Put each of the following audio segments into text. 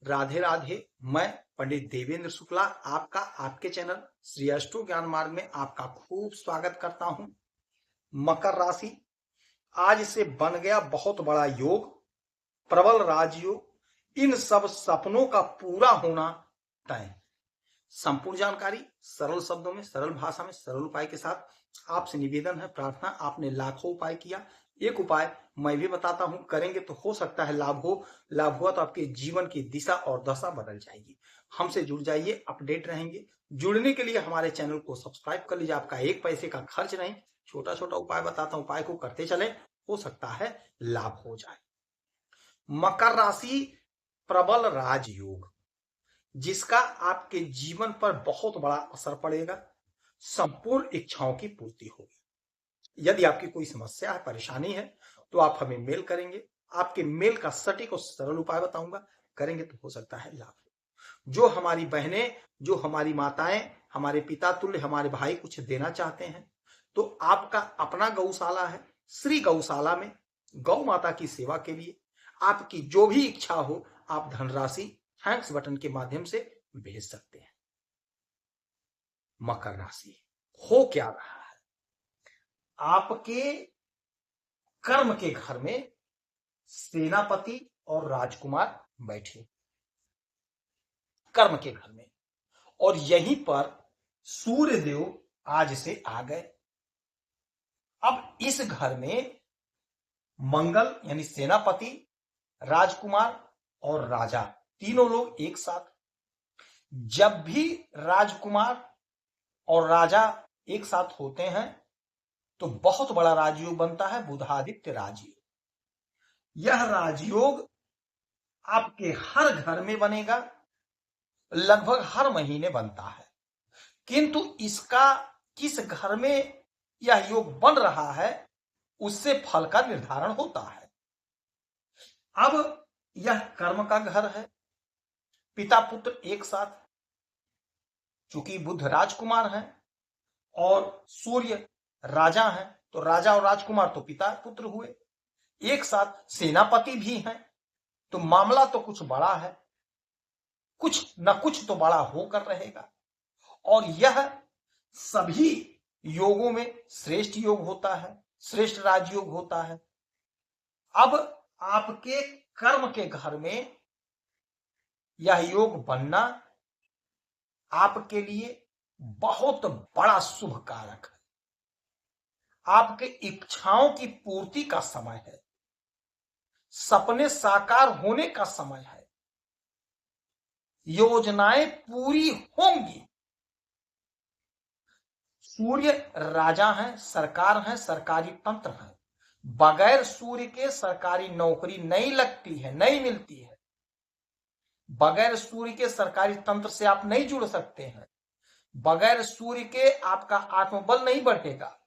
राधे राधे। मैं पंडित देवेंद्र शुक्ला आपका आपके चैनल श्री अष्टो ज्ञान मार्ग में आपका खूब स्वागत करता हूं। मकर राशि आज से बन गया बहुत बड़ा योग, प्रबल राजयोग। इन सब सपनों का पूरा होना तय। संपूर्ण जानकारी सरल शब्दों में, सरल भाषा में, सरल उपाय के साथ आपसे निवेदन है, प्रार्थना। आपने लाखों उपाय किया, एक उपाय मैं भी बताता हूं, करेंगे तो हो सकता है लाभ हो। लाभ हुआ तो आपके जीवन की दिशा और दशा बदल जाएगी। हमसे जुड़ जाइए, अपडेट रहेंगे। जुड़ने के लिए हमारे चैनल को सब्सक्राइब कर लीजिए, आपका एक पैसे का खर्च नहीं। छोटा छोटा उपाय बताता हूं, उपाय को करते चले, हो सकता है लाभ हो जाए। मकर राशि प्रबल राजयोग, जिसका आपके जीवन पर बहुत बड़ा असर पड़ेगा। संपूर्ण इच्छाओं की पूर्ति होगी। यदि आपकी कोई समस्या है, परेशानी है, तो आप हमें मेल करेंगे। आपके मेल का सटीक और सरल उपाय बताऊंगा, करेंगे तो हो सकता है लाभ हो। जो हमारी बहनें, जो हमारी माताएं, हमारे पिता तुल्य हमारे भाई कुछ देना चाहते हैं, तो आपका अपना गौशाला है। श्री गौशाला में गौ माता की सेवा के लिए आपकी जो भी इच्छा हो, आप धनराशि थैंक्स बटन के माध्यम से भेज सकते हैं। मकर राशि हो क्या रहा है, आपके कर्म के घर में सेनापति और राजकुमार बैठे, कर्म के घर में, और यहीं पर सूर्य देव आज से आ गए। अब इस घर में मंगल यानी सेनापति, राजकुमार और राजा, तीनों लोग एक साथ। जब भी राजकुमार और राजा एक साथ होते हैं तो बहुत बड़ा राजयोग बनता है, बुधादित्य राजयोग। यह राजयोग आपके हर घर में बनेगा, लगभग हर महीने बनता है। किंतु इसका किस घर में यह योग बन रहा है, उससे फल का निर्धारण होता है। अब यह कर्म का घर है, पिता पुत्र एक साथ। चूंकि बुध राजकुमार हैं और सूर्य राजा हैं, तो राजा और राजकुमार तो पिता पुत्र हुए, एक साथ सेनापति भी हैं, तो मामला तो कुछ बड़ा है, कुछ न कुछ तो बड़ा होकर रहेगा। और यह सभी योगों में श्रेष्ठ योग होता है, श्रेष्ठ राजयोग होता है। अब आपके कर्म के घर में यह योग बनना आपके लिए बहुत बड़ा शुभ कारक है। आपके इच्छाओं की पूर्ति का समय है, सपने साकार होने का समय है, योजनाएं पूरी होंगी। सूर्य राजा हैं, सरकार हैं, सरकारी तंत्र हैं। बगैर सूर्य के सरकारी नौकरी नहीं लगती है, नहीं मिलती है। बगैर सूर्य के सरकारी तंत्र से आप नहीं जुड़ सकते हैं। बगैर सूर्य के आपका आत्मबल नहीं बढ़ेगा।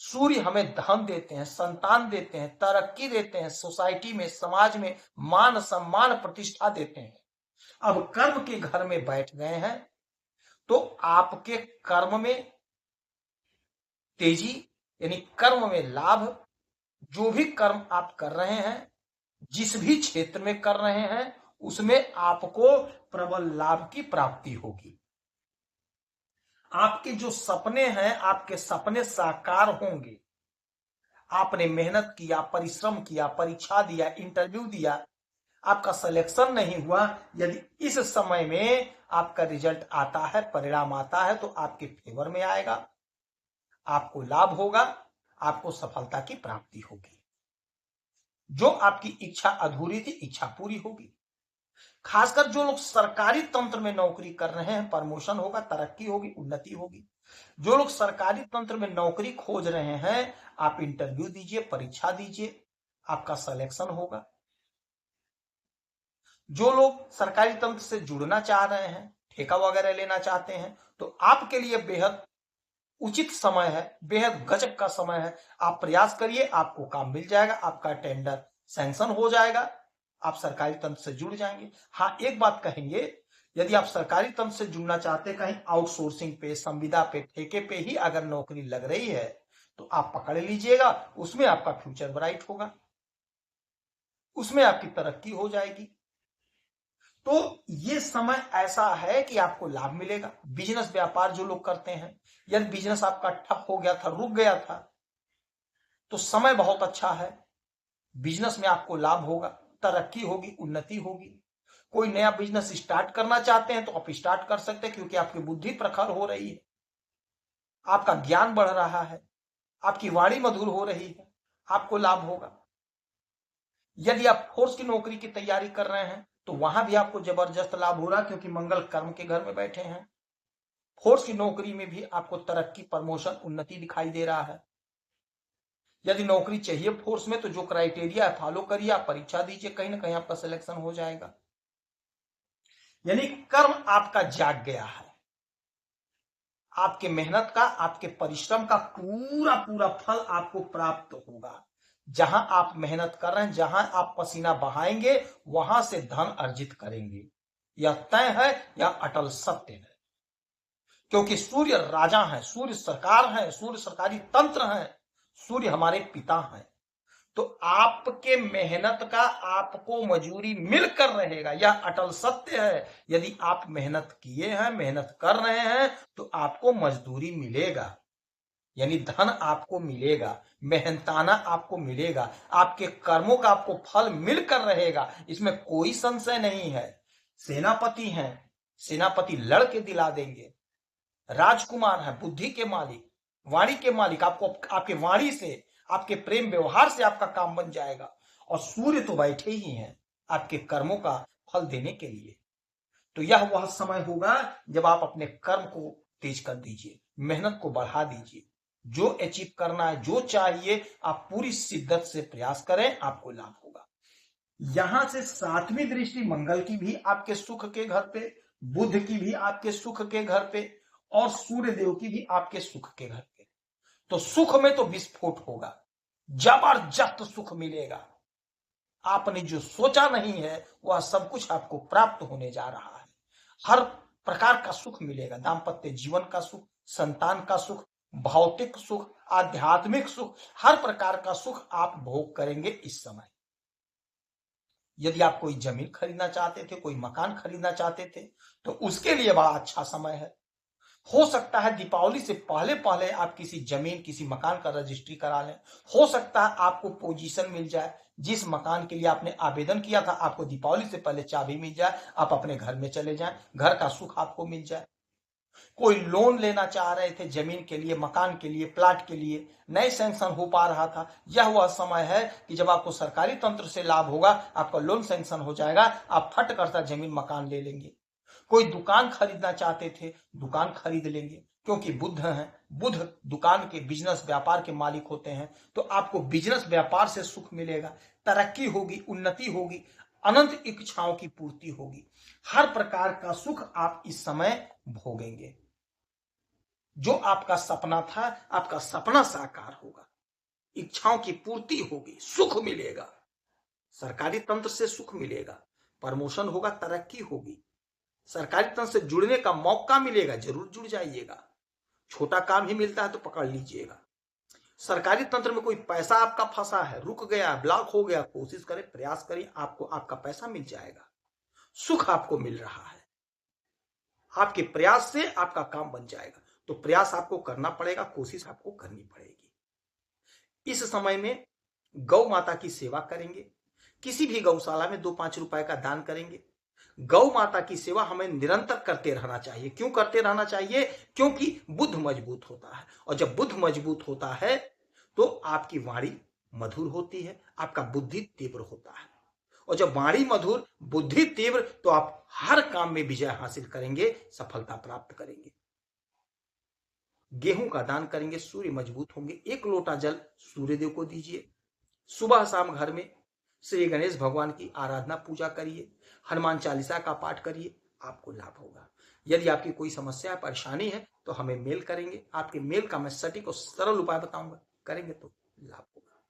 सूर्य हमें धन देते हैं, संतान देते हैं, तरक्की देते हैं, सोसाइटी में, समाज में मान सम्मान प्रतिष्ठा देते हैं। अब कर्म के घर में बैठ गए हैं तो आपके कर्म में तेजी यानी कर्म में लाभ। जो भी कर्म आप कर रहे हैं, जिस भी क्षेत्र में कर रहे हैं, उसमें आपको प्रबल लाभ की प्राप्ति होगी। आपके जो सपने हैं, आपके सपने साकार होंगे। आपने मेहनत किया, परिश्रम किया, परीक्षा दिया, इंटरव्यू दिया, आपका सिलेक्शन नहीं हुआ, यदि इस समय में आपका रिजल्ट आता है, परिणाम आता है, तो आपके फेवर में आएगा, आपको लाभ होगा, आपको सफलता की प्राप्ति होगी। जो आपकी इच्छा अधूरी थी, इच्छा पूरी होगी। खासकर जो लोग सरकारी तंत्र में नौकरी कर रहे हैं, प्रमोशन होगा, तरक्की होगी, उन्नति होगी। जो लोग सरकारी तंत्र में नौकरी खोज रहे हैं, आप इंटरव्यू दीजिए, परीक्षा दीजिए, आपका सिलेक्शन होगा। जो लोग सरकारी तंत्र से जुड़ना चाह रहे हैं, ठेका वगैरह लेना चाहते हैं, तो आपके लिए बेहद उचित समय है, बेहद गजब का समय है। आप प्रयास करिए, आपको काम मिल जाएगा, आपका टेंडर सैंक्शन हो जाएगा, आप सरकारी तंत्र से जुड़ जाएंगे। हाँ, एक बात कहेंगे, यदि आप सरकारी तंत्र से जुड़ना चाहते हैं, कहीं आउटसोर्सिंग पे, संविदा पे, ठेके पे ही अगर नौकरी लग रही है, तो आप पकड़ लीजिएगा, उसमें आपका फ्यूचर ब्राइट होगा, उसमें आपकी तरक्की हो जाएगी। तो ये समय ऐसा है कि आपको लाभ मिलेगा। बिजनेस व्यापार जो लोग करते हैं, यदि बिजनेस आपका ठप हो गया था, रुक गया था, तो समय बहुत अच्छा है। बिजनेस में आपको लाभ होगा, तरक्की होगी, उन्नति होगी। कोई नया बिजनेस स्टार्ट करना चाहते हैं तो आप स्टार्ट कर सकते हैं, क्योंकि आपकी बुद्धि प्रखर हो रही है, आपका ज्ञान बढ़ रहा है, आपकी वाणी मधुर हो रही है, आपको लाभ होगा। यदि आप फोर्स की नौकरी की तैयारी कर रहे हैं तो वहां भी आपको जबरदस्त लाभ हो रहा है, क्योंकि मंगल कर्म के घर में बैठे हैं। फोर्स की नौकरी में भी आपको तरक्की, प्रमोशन, उन्नति दिखाई दे रहा है। यदि नौकरी चाहिए फोर्स में तो जो क्राइटेरिया है फॉलो करिए, आप परीक्षा दीजिए, कहीं ना कहीं आपका सिलेक्शन हो जाएगा। यानी कर्म आपका जाग गया है, आपके मेहनत का, आपके परिश्रम का पूरा पूरा फल आपको प्राप्त होगा। जहां आप मेहनत कर रहे हैं, जहां आप पसीना बहाएंगे, वहां से धन अर्जित करेंगे। यह तय है, यह अटल सत्य है। क्योंकि सूर्य राजा है, सूर्य सरकार है, सूर्य सरकारी तंत्र है, सूर्य हमारे पिता हैं। तो आपके मेहनत का आपको मजूरी मिलकर रहेगा, यह अटल सत्य है। यदि आप मेहनत किए हैं, मेहनत कर रहे हैं, तो आपको मजदूरी मिलेगा, यानी धन आपको मिलेगा, मेहनताना आपको मिलेगा, आपके कर्मों का आपको फल मिलकर रहेगा, इसमें कोई संशय नहीं है। सेनापति हैं, सेनापति लड़के दिला देंगे। राजकुमार हैं, बुद्धि के मालिक, वाणी के मालिक, आपको आपके वाणी से, आपके प्रेम व्यवहार से आपका काम बन जाएगा। और सूर्य तो बैठे ही हैं आपके कर्मों का फल देने के लिए। तो यह वह समय होगा जब आप अपने कर्म को तेज कर दीजिए, मेहनत को बढ़ा दीजिए। जो अचीव करना है, जो चाहिए, आप पूरी शिद्दत से प्रयास करें, आपको लाभ होगा। यहां से 7वीं दृष्टि मंगल की भी आपके सुख के घर पे, बुध की भी आपके सुख के घर पे, और सूर्य देव की भी आपके सुख के घर पे। तो सुख में तो विस्फोट होगा, जबरदस्त सुख मिलेगा। आपने जो सोचा नहीं है वह सब कुछ आपको प्राप्त होने जा रहा है। हर प्रकार का सुख मिलेगा, दाम्पत्य जीवन का सुख, संतान का सुख, भौतिक सुख, आध्यात्मिक सुख, हर प्रकार का सुख आप भोग करेंगे इस समय। यदि आप कोई जमीन खरीदना चाहते थे, कोई मकान खरीदना चाहते थे, तो उसके लिए बड़ा अच्छा समय है। हो सकता है दीपावली से पहले पहले आप किसी जमीन, किसी मकान का रजिस्ट्री करा लें। हो सकता है आपको पोजीशन मिल जाए, जिस मकान के लिए आपने आवेदन किया था, आपको दीपावली से पहले चाबी मिल जाए, आप अपने घर में चले जाएं, घर का सुख आपको मिल जाए। कोई लोन लेना चाह रहे थे जमीन के लिए, मकान के लिए, प्लाट के लिए, नए सैंक्शन हो पा रहा था, यह वह समय है कि जब आपको सरकारी तंत्र से लाभ होगा, आपका लोन सैंक्शन हो जाएगा, आप फट करता जमीन मकान ले लेंगे। कोई दुकान खरीदना चाहते थे, दुकान खरीद लेंगे, क्योंकि बुध हैं, बुध दुकान के, बिजनेस व्यापार के मालिक होते हैं। तो आपको बिजनेस व्यापार से सुख मिलेगा, तरक्की होगी, उन्नति होगी, अनंत इच्छाओं की पूर्ति होगी। हर प्रकार का सुख आप इस समय भोगेंगे। जो आपका सपना था, आपका सपना साकार होगा, इच्छाओं की पूर्ति होगी, सुख मिलेगा, सरकारी तंत्र से सुख मिलेगा, प्रमोशन होगा, तरक्की होगी, सरकारी तंत्र से जुड़ने का मौका मिलेगा, जरूर जुड़ जाइएगा। छोटा काम ही मिलता है तो पकड़ लीजिएगा। सरकारी तंत्र में कोई पैसा आपका फंसा है, रुक गया, ब्लॉक हो गया, कोशिश करें, प्रयास करें, आपको आपका पैसा मिल जाएगा। सुख आपको मिल रहा है, आपके प्रयास से आपका काम बन जाएगा। तो प्रयास आपको करना पड़ेगा, कोशिश आपको करनी पड़ेगी। इस समय में गौ माता की सेवा करेंगे, किसी भी गौशाला में 2-5 रुपए का दान करेंगे। गौ माता की सेवा हमें निरंतर करते रहना चाहिए। क्यों करते रहना चाहिए? क्योंकि बुद्ध मजबूत होता है, और जब बुद्ध मजबूत होता है तो आपकी वाणी मधुर होती है, आपका बुद्धि तीव्र होता है, और जब वाणी मधुर, बुद्धि तीव्र, तो आप हर काम में विजय हासिल करेंगे, सफलता प्राप्त करेंगे। गेहूं का दान करेंगे, सूर्य मजबूत होंगे। 1 लोटा जल सूर्यदेव को दीजिए। सुबह शाम घर में श्री गणेश भगवान की आराधना पूजा करिए, हनुमान चालीसा का पाठ करिए, आपको लाभ होगा। यदि आपकी कोई समस्या, परेशानी है तो हमें मेल करेंगे, आपके मेल का मैं सटीक और सरल उपाय बताऊंगा, करेंगे तो लाभ होगा।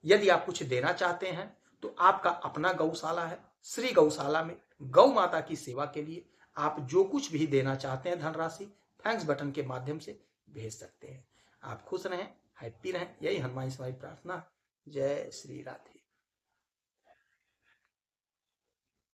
यदि आप कुछ देना चाहते हैं तो आपका अपना गौशाला है, श्री गौशाला में गौ माता की सेवा के लिए आप जो कुछ भी देना चाहते हैं धनराशि, थैंक्स बटन के माध्यम से भेज सकते हैं। आप खुश रहें, हैप्पी रहें, यही हनुमान से हमारी प्रार्थना। जय श्री राधे।